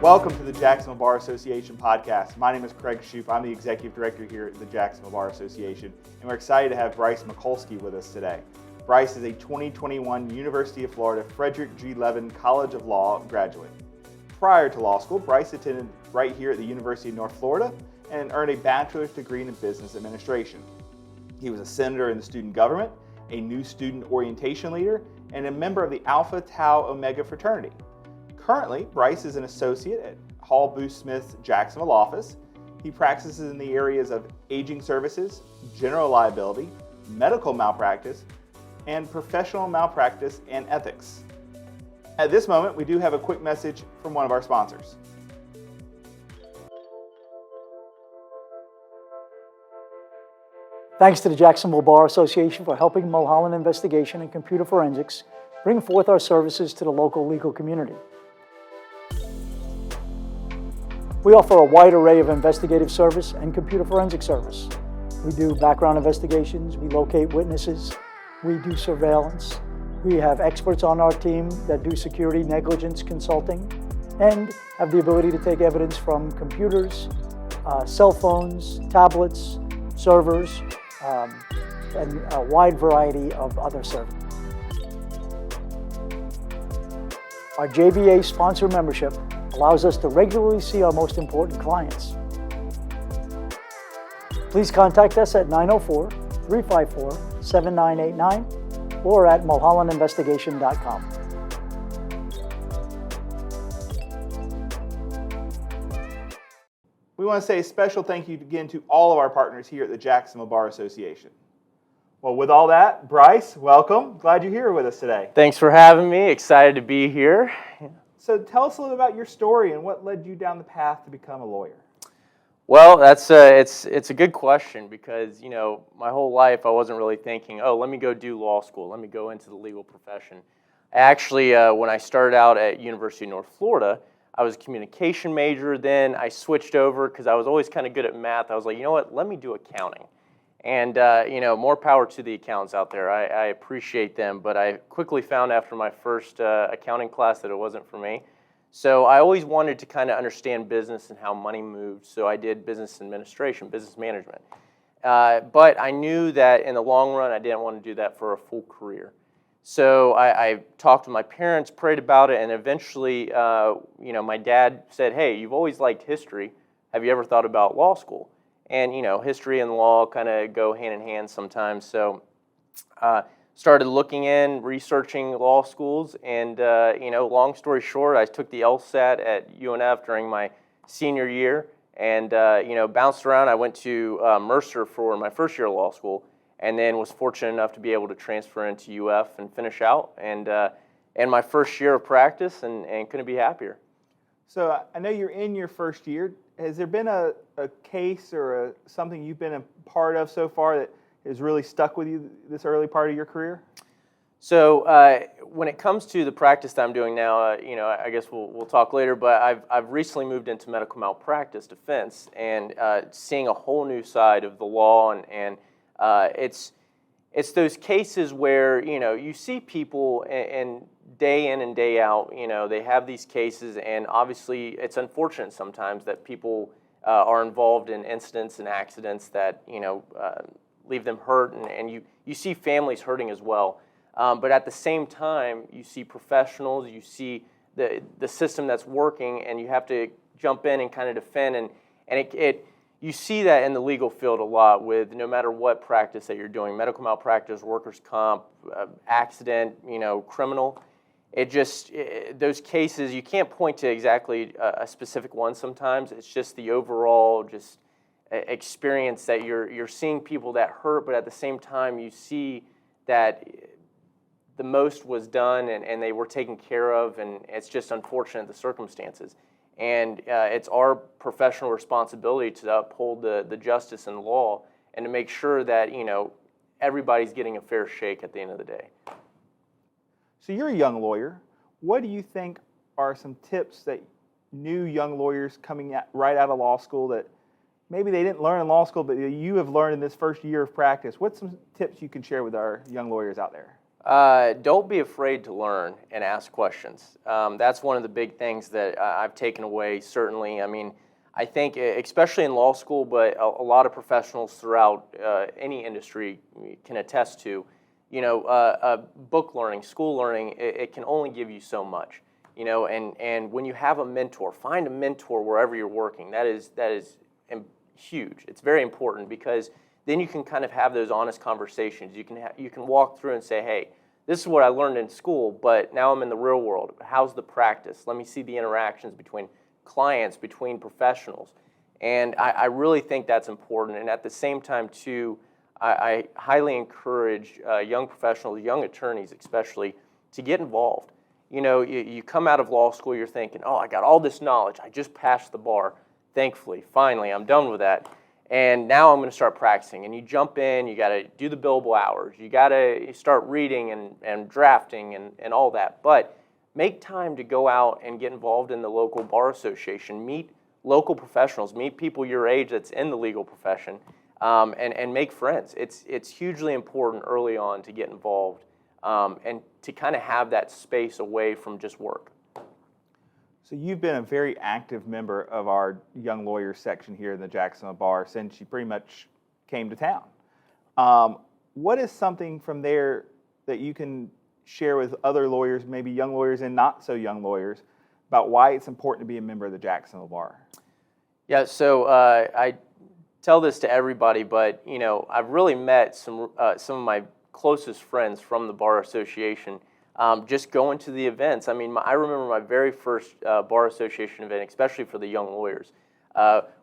Welcome to the Jacksonville Bar Association podcast. My name is Craig Shoup. I'm the Executive Director here at the Jacksonville Bar Association, and we're excited to have Bryce McColskey with us today. Bryce is a 2021 University of Florida Frederick G. Levin College of Law graduate. Prior to law school, Bryce attended right here at the University of North Florida and earned a bachelor's degree in business administration. He was a senator in the student government, a new student orientation leader, and a member of the Alpha Tau Omega fraternity. Currently, Bryce is an associate at Hall Booth Smith's Jacksonville office. He practices in the areas of aging services, general liability, medical malpractice, and professional malpractice and ethics. At this moment, we do have a quick message from one of our sponsors. Thanks to the Jacksonville Bar Association for helping Mulholland Investigation and Computer Forensics bring forth our services to the local legal community. We offer a wide array of investigative service and computer forensic service. We do background investigations, we locate witnesses, we do surveillance. We have experts on our team that do security negligence consulting and have the ability to take evidence from computers, cell phones, tablets, servers, and a wide variety of other services. Our JBA sponsor membership allows us to regularly see our most important clients. Please contact us at 904-354-7989 or at mulhollandinvestigation.com. We want to say a special thank you again to all of our partners here at the Jacksonville Bar Association. Well, with all that, Bryce, welcome. Glad you're here with us today. Thanks for having me. Excited to be here. So tell us a little about your story and what led you down the path to become a lawyer. Well, it's a good question because, my whole life I wasn't really thinking, let me go do law school. Let me go into the legal profession. Actually, when I started out at University of North Florida, I was a communication major. Then I switched over because I was always kind of good at math. I was like, you know what, let me do accounting. And, more power to the accountants out there. I appreciate them, but I quickly found after my first accounting class that it wasn't for me. So I always wanted to kind of understand business and how money moved, so I did business administration, business management. But I knew that in the long run, I didn't want to do that for a full career. So I talked to my parents, prayed about it, and eventually, my dad said, hey, you've always liked history. Have you ever thought about law school? And, history and law kind of go hand in hand sometimes. So started looking in, researching law schools. And, long story short, I took the LSAT at UNF during my senior year and, bounced around. I went to Mercer for my first year of law school and then was fortunate enough to be able to transfer into UF and finish out. And my first year of practice and couldn't be happier. So I know you're in your first year. Has there been a case or something you've been a part of so far that has really stuck with you this early part of your career? So when it comes to the practice that I'm doing now, I guess we'll talk later, but I've recently moved into medical malpractice defense and seeing a whole new side of the law, and it's those cases where you see people and day in and day out, they have these cases, and obviously it's unfortunate sometimes that people are involved in incidents and accidents that leave them hurt, and you see families hurting as well. But at the same time, you see professionals, you see the system that's working, and you have to jump in and kind of defend, and you see that in the legal field a lot with no matter what practice that you're doing, medical malpractice, workers' comp, accident, criminal. Those cases, you can't point to exactly a specific one sometimes. It's just the overall experience that you're seeing people that hurt, but at the same time you see that the most was done and they were taken care of, and it's just unfortunate the circumstances. And it's our professional responsibility to uphold the justice and law and to make sure that everybody's getting a fair shake at the end of the day. So you're a young lawyer. What do you think are some tips that new young lawyers coming right out of law school that maybe they didn't learn in law school, but you have learned in this first year of practice? What's some tips you can share with our young lawyers out there? Don't be afraid to learn and ask questions. That's one of the big things that I've taken away, certainly. I mean, I think, especially in law school, but a lot of professionals throughout any industry can attest to, book learning, school learning, it can only give you so much. And when you have a mentor, find a mentor wherever you're working. That is huge. It's very important because then you can kind of have those honest conversations. You can walk through and say, hey, this is what I learned in school, but now I'm in the real world. How's the practice? Let me see the interactions between clients, between professionals. And I really think that's important. And at the same time, too, I highly encourage young professionals, young attorneys especially, to get involved. You come out of law school, you're thinking, oh, I got all this knowledge. I just passed the bar. Thankfully, finally, I'm done with that. And now I'm going to start practicing. And you jump in, you got to do the billable hours. You got to start reading and drafting and all that. But make time to go out and get involved in the local bar association. Meet local professionals. Meet people your age that's in the legal profession, and make friends. It's hugely important early on to get involved and to kind of have that space away from just work. So you've been a very active member of our young lawyers section here in the Jacksonville Bar since you pretty much came to town. What is something from there that you can share with other lawyers, maybe young lawyers and not so young lawyers, about why it's important to be a member of the Jacksonville Bar? Yeah, so I tell this to everybody, but I've really met some of my closest friends from the Bar Association. Just going to the events. I mean, I remember my very first Bar Association event, especially for the young lawyers.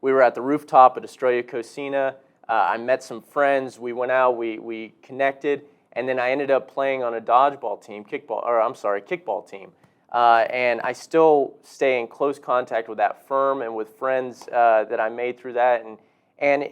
We were at the rooftop at Estrella Cocina. I met some friends. We went out. We connected, and then I ended up playing on a dodgeball team, kickball team. And I still stay in close contact with that firm and with friends that I made through that. And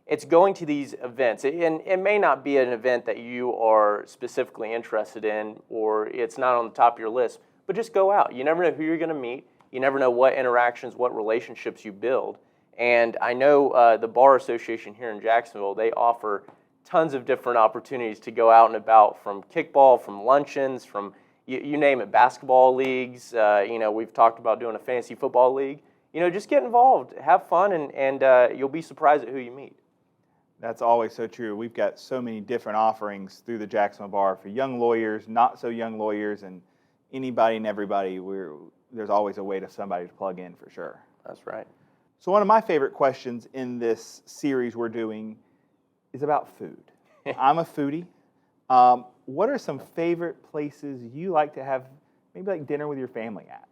it's going to these events. And it may not be an event that you are specifically interested in, or it's not on the top of your list, but just go out. You never know who you're going to meet. You never know what interactions, what relationships you build. And I know the Bar Association here in Jacksonville, they offer tons of different opportunities to go out and about, from kickball, from luncheons, from you name it, basketball leagues. We've talked about doing a fantasy football league. Just get involved, have fun, and you'll be surprised at who you meet. That's always so true. We've got so many different offerings through the Jacksonville Bar for young lawyers, not so young lawyers, and anybody and everybody. There's always a way to somebody to plug in for sure. That's right. So one of my favorite questions in this series we're doing is about food. I'm a foodie. What are some favorite places you like to have maybe like dinner with your family at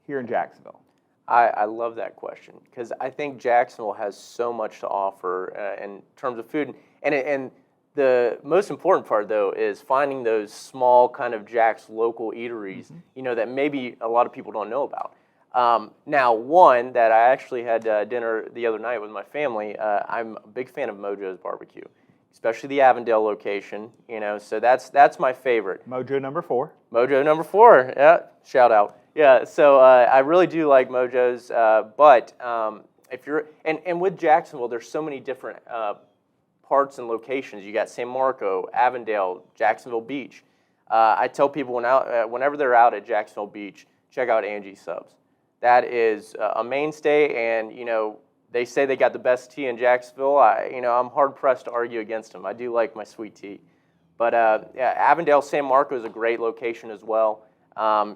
here in Jacksonville? I love that question because I think Jacksonville has so much to offer in terms of food. And the most important part, though, is finding those small kind of Jack's local eateries, that maybe a lot of people don't know about. Now, one that I actually had dinner the other night with my family, I'm a big fan of Mojo's Barbecue, especially the Avondale location, so that's my favorite. Mojo number 4. Mojo number 4, yeah, shout out. Yeah, so I really do like Mojo's, but if you're, and with Jacksonville, there's so many different parts and locations. You got San Marco, Avondale, Jacksonville Beach. I tell people whenever they're out at Jacksonville Beach, check out Angie's Subs. That is a mainstay, and they say they got the best tea in Jacksonville. I'm hard pressed to argue against them. I do like my sweet tea, but Avondale, San Marco is a great location as well.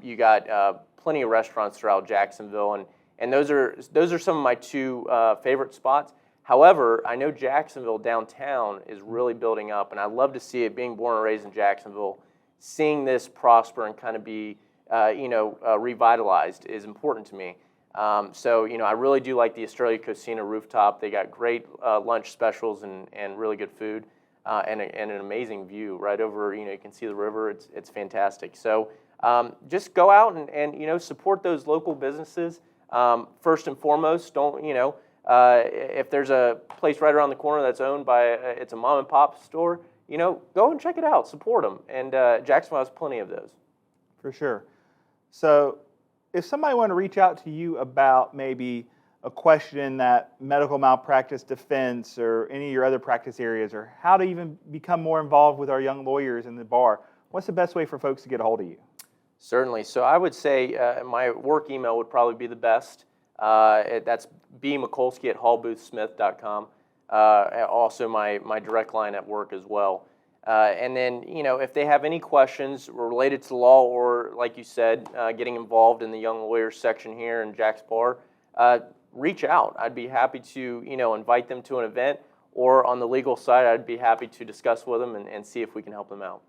You got plenty of restaurants throughout Jacksonville, and those are some of my 2 favorite spots. However, I know Jacksonville downtown is really building up, and I love to see it. Being born and raised in Jacksonville, seeing this prosper and kind of be revitalized is important to me. So I really do like the Estrella Cocina rooftop. They got great lunch specials and really good food and an amazing view right over. You can see the river. It's fantastic. So just go out and support those local businesses. First and foremost, don't if there's a place right around the corner that's owned by it's a mom and pop store, go and check it out, support them, and Jacksonville has plenty of those. For sure. So if somebody wanted to reach out to you about maybe a question in that medical malpractice defense or any of your other practice areas, or how to even become more involved with our young lawyers in the bar, What's the best way for folks to get a hold of you? Certainly. So I would say my work email would probably be the best. That's bmccolskey@hallboothsmith.com. Also my direct line at work as well. And then, if they have any questions related to law or, like you said, getting involved in the Young Lawyers section here in JaxBar, reach out. I'd be happy to, invite them to an event, or on the legal side, I'd be happy to discuss with them and see if we can help them out.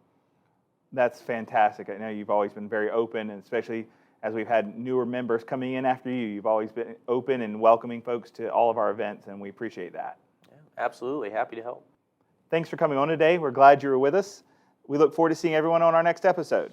That's fantastic. I know you've always been very open, and especially as we've had newer members coming in after you, you've always been open and welcoming folks to all of our events, and we appreciate that. Yeah, absolutely. Happy to help. Thanks for coming on today. We're glad you were with us. We look forward to seeing everyone on our next episode.